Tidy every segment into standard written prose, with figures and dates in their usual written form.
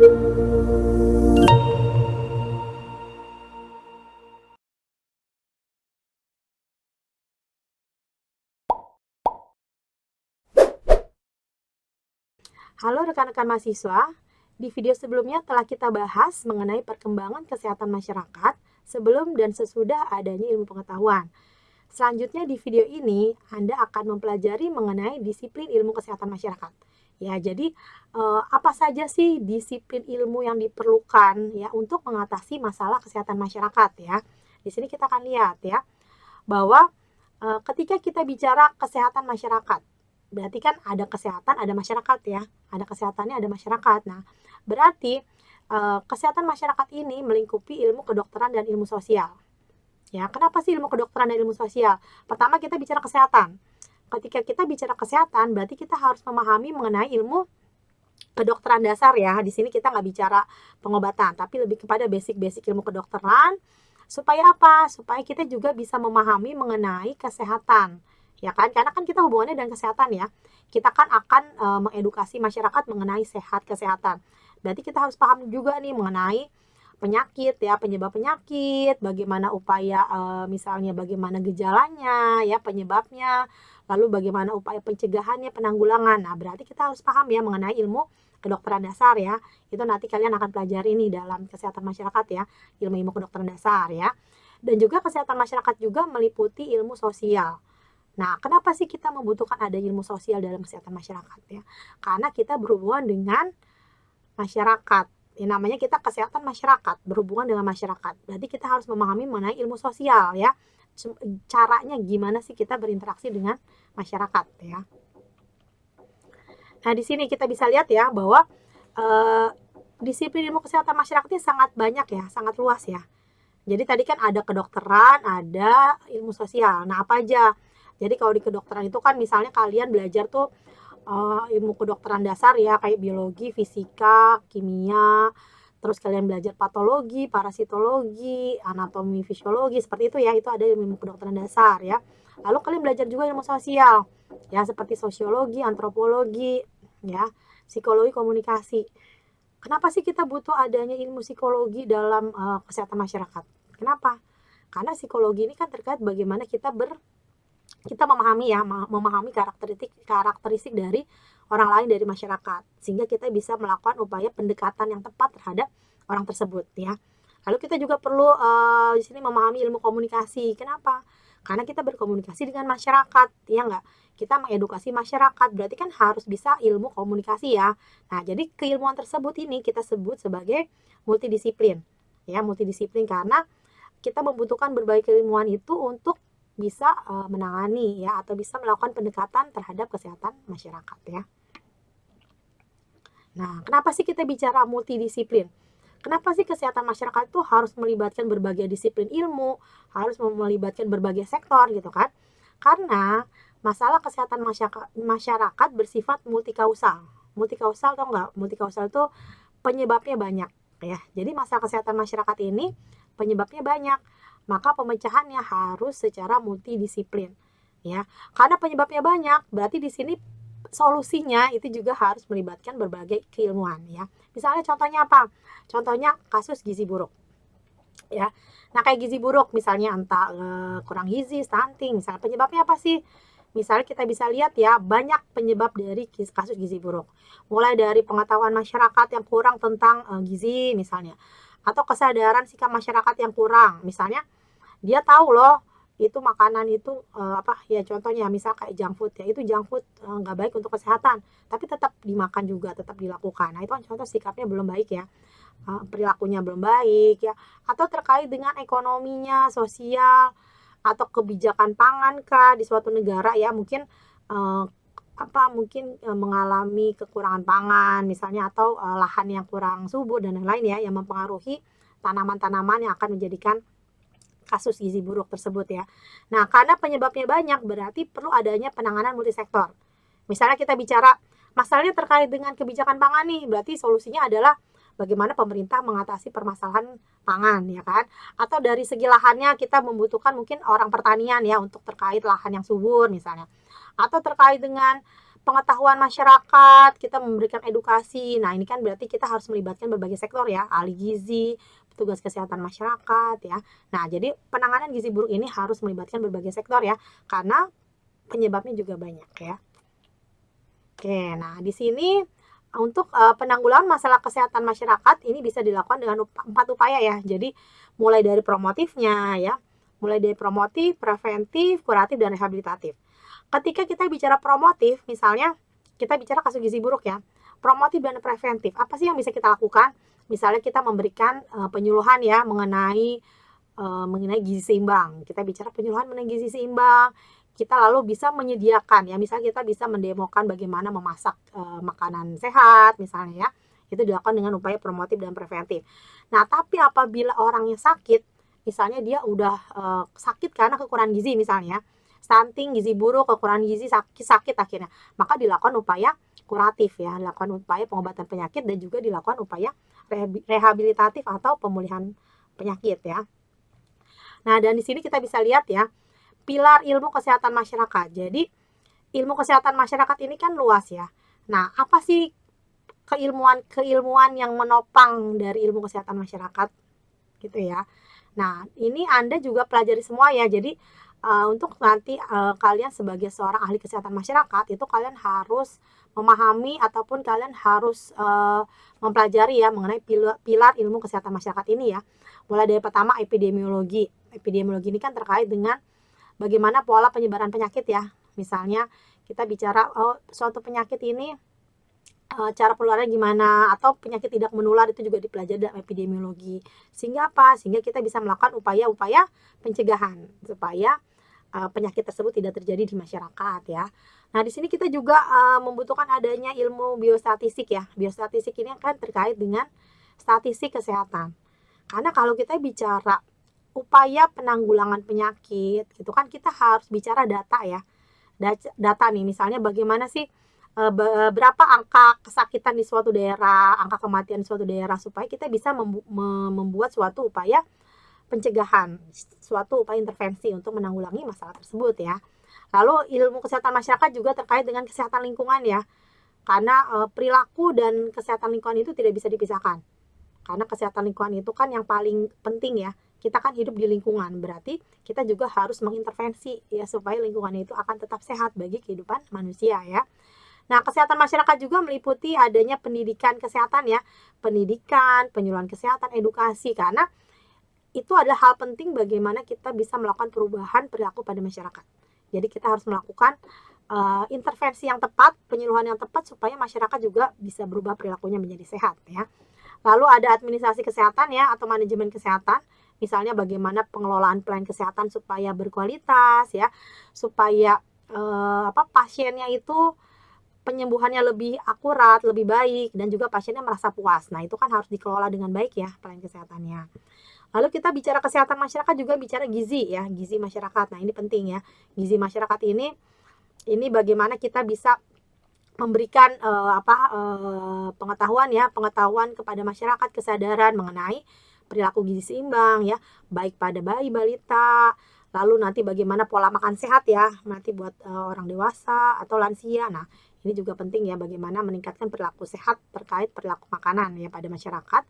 Halo rekan-rekan mahasiswa, di video sebelumnya telah kita bahas mengenai perkembangan kesehatan masyarakat sebelum dan sesudah adanya ilmu pengetahuan. Selanjutnya di video ini, Anda akan mempelajari mengenai disiplin ilmu kesehatan masyarakat. Ya, jadi apa saja sih disiplin ilmu yang diperlukan ya untuk mengatasi masalah kesehatan masyarakat ya. Di sini kita akan lihat ya bahwa ketika kita bicara kesehatan masyarakat, berarti kan ada kesehatan, ada masyarakat ya. Ada kesehatannya, ada masyarakat. Nah, berarti kesehatan masyarakat ini melingkupi ilmu kedokteran dan ilmu sosial. Ya, kenapa sih ilmu kedokteran dan ilmu sosial? Pertama kita bicara kesehatan. Ketika kita bicara kesehatan, berarti kita harus memahami mengenai ilmu kedokteran dasar ya. Di sini kita nggak bicara pengobatan, tapi lebih kepada basic-basic ilmu kedokteran. Supaya apa? Supaya kita juga bisa memahami mengenai kesehatan. Ya kan? Karena kan kita hubungannya dengan kesehatan ya. Kita kan akan mengedukasi masyarakat mengenai sehat kesehatan. Berarti kita harus paham juga nih mengenai penyakit ya, penyebab penyakit, bagaimana upaya misalnya bagaimana gejalanya ya, penyebabnya, lalu bagaimana upaya pencegahannya, penanggulangan. Nah, berarti kita harus paham ya mengenai ilmu kedokteran dasar ya. Itu nanti kalian akan pelajari nih dalam kesehatan masyarakat ya, ilmu-ilmu kedokteran dasar ya. Dan juga kesehatan masyarakat juga meliputi ilmu sosial. Nah, kenapa sih kita membutuhkan ada ilmu sosial dalam kesehatan masyarakat ya? Karena kita berhubungan dengan masyarakat. Ya, namanya kita kesehatan masyarakat, berhubungan dengan masyarakat. Berarti kita harus memahami mengenai ilmu sosial ya. Caranya gimana sih kita berinteraksi dengan masyarakat ya. Nah, di sini kita bisa lihat ya bahwa disiplin ilmu kesehatan masyarakat ini sangat banyak ya, sangat luas ya. Jadi tadi kan ada kedokteran, ada ilmu sosial. Nah, apa aja? Jadi kalau di kedokteran itu kan misalnya kalian belajar tuh ilmu kedokteran dasar ya, kayak biologi, fisika, kimia, terus kalian belajar patologi, parasitologi, anatomi, fisiologi, seperti itu ya, itu ada ilmu kedokteran dasar ya. Lalu kalian belajar juga ilmu sosial, ya seperti sosiologi, antropologi, ya, psikologi, komunikasi. Kenapa sih kita butuh adanya ilmu psikologi dalam kesehatan masyarakat? Kenapa? Karena psikologi ini kan terkait bagaimana kita memahami ya, memahami karakteristik dari orang lain dari masyarakat, sehingga kita bisa melakukan upaya pendekatan yang tepat terhadap orang tersebut ya. Lalu kita juga perlu di sini memahami ilmu komunikasi. Kenapa? Karena kita berkomunikasi dengan masyarakat, ya enggak? Kita mengedukasi masyarakat, berarti kan harus bisa ilmu komunikasi ya. Nah, jadi keilmuan tersebut ini kita sebut sebagai multidisiplin. Ya, multidisiplin karena kita membutuhkan berbagai keilmuan itu untuk bisa menangani ya atau bisa melakukan pendekatan terhadap kesehatan masyarakat ya. Nah, kenapa sih kita bicara multidisiplin? Kenapa sih kesehatan masyarakat itu harus melibatkan berbagai disiplin ilmu, harus melibatkan berbagai sektor gitu kan? Karena masalah kesehatan masyarakat bersifat multikausal. Multikausal atau enggak? Multikausal itu penyebabnya banyak ya. Jadi masalah kesehatan masyarakat ini penyebabnya banyak. Maka pemecahannya harus secara multidisiplin ya. Karena penyebabnya banyak, berarti di sini solusinya itu juga harus melibatkan berbagai keilmuan ya. Misalnya contohnya apa? Contohnya kasus gizi buruk ya. Nah, kayak gizi buruk misalnya entah kurang gizi, stunting, misalnya penyebabnya apa sih? Misalnya kita bisa lihat ya, banyak penyebab dari kasus gizi buruk. Mulai dari pengetahuan masyarakat yang kurang tentang gizi misalnya, atau kesadaran sikap masyarakat yang kurang. Misalnya dia tahu loh itu makanan itu apa ya, contohnya misal kayak junk food ya, itu junk food nggak baik untuk kesehatan, tapi tetap dimakan juga, tetap dilakukan. Nah, itu kan contoh sikapnya belum baik ya, perilakunya belum baik ya. Atau terkait dengan ekonominya, sosial, atau kebijakan pangan kah di suatu negara ya, mungkin mungkin mengalami kekurangan pangan misalnya, atau lahan yang kurang subur dan lain-lain ya, yang mempengaruhi tanaman-tanaman yang akan menjadikan kasus gizi buruk tersebut ya. Nah, karena penyebabnya banyak, berarti perlu adanya penanganan multisektor. Misalnya kita bicara masalahnya terkait dengan kebijakan pangan nih, berarti solusinya adalah bagaimana pemerintah mengatasi permasalahan pangan ya kan. Atau dari segi lahannya kita membutuhkan mungkin orang pertanian ya untuk terkait lahan yang subur misalnya. Atau terkait dengan pengetahuan masyarakat, kita memberikan edukasi. Nah, ini kan berarti kita harus melibatkan berbagai sektor ya, ahli gizi, petugas kesehatan masyarakat ya. Nah, jadi penanganan gizi buruk ini harus melibatkan berbagai sektor ya, karena penyebabnya juga banyak ya. Oke, nah di sini untuk penanggulangan masalah kesehatan masyarakat ini bisa dilakukan dengan 4 upaya ya. Jadi mulai dari promotifnya ya, mulai dari promotif, preventif, kuratif, dan rehabilitatif. Ketika kita bicara promotif, misalnya kita bicara kasus gizi buruk ya, promotif dan preventif, apa sih yang bisa kita lakukan? Misalnya kita memberikan penyuluhan ya mengenai gizi seimbang. Kita bicara penyuluhan mengenai gizi seimbang, kita lalu bisa menyediakan ya, misalnya kita bisa mendemokan bagaimana memasak makanan sehat misalnya ya, itu dilakukan dengan upaya promotif dan preventif. Nah, tapi apabila orangnya sakit, misalnya dia udah sakit karena kekurangan gizi misalnya, stunting, gizi buruk, kekurangan gizi, sakit akhirnya, maka dilakukan upaya kuratif ya, dilakukan upaya pengobatan penyakit dan juga dilakukan upaya rehabilitatif atau pemulihan penyakit ya. Nah, dan di sini kita bisa lihat ya, pilar ilmu kesehatan masyarakat. Jadi, ilmu kesehatan masyarakat ini kan luas ya. Nah, apa sih keilmuan yang menopang dari ilmu kesehatan masyarakat gitu ya. Nah, ini Anda juga pelajari semua ya. Jadi, untuk nanti kalian sebagai seorang ahli kesehatan masyarakat, itu kalian harus memahami ataupun kalian harus mempelajari ya mengenai pilar ilmu kesehatan masyarakat ini ya. Mulai dari pertama epidemiologi. Epidemiologi ini kan terkait dengan bagaimana pola penyebaran penyakit ya. Misalnya kita bicara suatu penyakit ini cara penularannya gimana, atau penyakit tidak menular itu juga dipelajari dalam epidemiologi. Sehingga apa? Sehingga kita bisa melakukan upaya-upaya pencegahan supaya penyakit tersebut tidak terjadi di masyarakat ya. Nah, di sini kita juga membutuhkan adanya ilmu biostatistik ya. Biostatistik ini kan terkait dengan statistik kesehatan. Karena kalau kita bicara upaya penanggulangan penyakit, gitu kan kita harus bicara data ya. Data nih, misalnya bagaimana sih berapa angka kesakitan di suatu daerah, angka kematian di suatu daerah, supaya kita bisa membuat suatu upaya pencegahan, suatu upaya intervensi untuk menanggulangi masalah tersebut ya. Lalu ilmu kesehatan masyarakat juga terkait dengan kesehatan lingkungan ya. Karena perilaku dan kesehatan lingkungan itu tidak bisa dipisahkan. Karena kesehatan lingkungan itu kan yang paling penting ya. Kita kan hidup di lingkungan, berarti kita juga harus mengintervensi ya supaya lingkungan itu akan tetap sehat bagi kehidupan manusia ya. Nah, kesehatan masyarakat juga meliputi adanya pendidikan kesehatan ya. Pendidikan, penyuluhan kesehatan, edukasi, karena itu adalah hal penting bagaimana kita bisa melakukan perubahan perilaku pada masyarakat. Jadi kita harus melakukan intervensi yang tepat, penyuluhan yang tepat supaya masyarakat juga bisa berubah perilakunya menjadi sehat ya. Lalu ada administrasi kesehatan ya atau manajemen kesehatan. Misalnya bagaimana pengelolaan pelayanan kesehatan supaya berkualitas ya, supaya pasiennya itu penyembuhannya lebih akurat, lebih baik, dan juga pasiennya merasa puas. Nah, itu kan harus dikelola dengan baik ya pelayanan kesehatannya. Lalu kita bicara kesehatan masyarakat juga bicara gizi ya, gizi masyarakat. Nah, ini penting ya. Gizi masyarakat ini bagaimana kita bisa memberikan pengetahuan kepada masyarakat, kesadaran mengenai perilaku gizi seimbang ya, baik pada bayi, balita, lalu nanti bagaimana pola makan sehat ya, nanti buat orang dewasa atau lansia. Nah, ini juga penting ya bagaimana meningkatkan perilaku sehat terkait perilaku makanan ya pada masyarakat,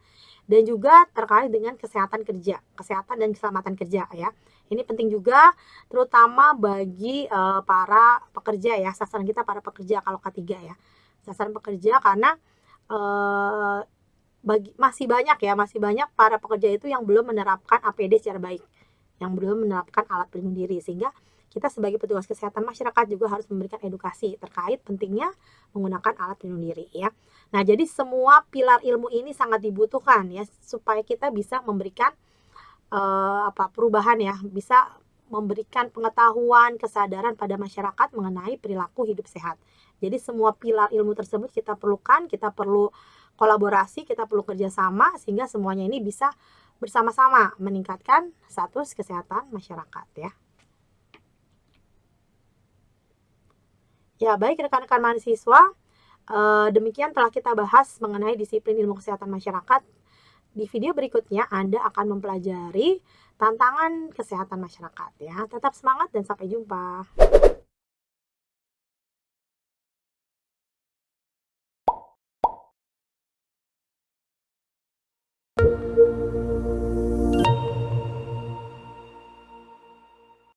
dan juga terkait dengan kesehatan kerja, kesehatan dan keselamatan kerja ya. Ini penting juga terutama bagi para pekerja ya, sasaran kita para pekerja kalau K3 ya. Sasaran pekerja karena masih banyak para pekerja itu yang belum menerapkan APD secara baik, yang belum menerapkan alat pelindung diri, sehingga kita sebagai petugas kesehatan masyarakat juga harus memberikan edukasi terkait pentingnya menggunakan alat pelindung diri ya. Nah, jadi semua pilar ilmu ini sangat dibutuhkan ya supaya kita bisa memberikan perubahan ya, bisa memberikan pengetahuan, kesadaran pada masyarakat mengenai perilaku hidup sehat. Jadi semua pilar ilmu tersebut kita perlukan, kita perlu kolaborasi, kita perlu kerjasama sehingga semuanya ini bisa bersama-sama meningkatkan status kesehatan masyarakat ya. Ya, baik rekan-rekan mahasiswa, demikian telah kita bahas mengenai disiplin ilmu kesehatan masyarakat. Di video berikutnya Anda akan mempelajari tantangan kesehatan masyarakat ya. Tetap semangat dan sampai jumpa.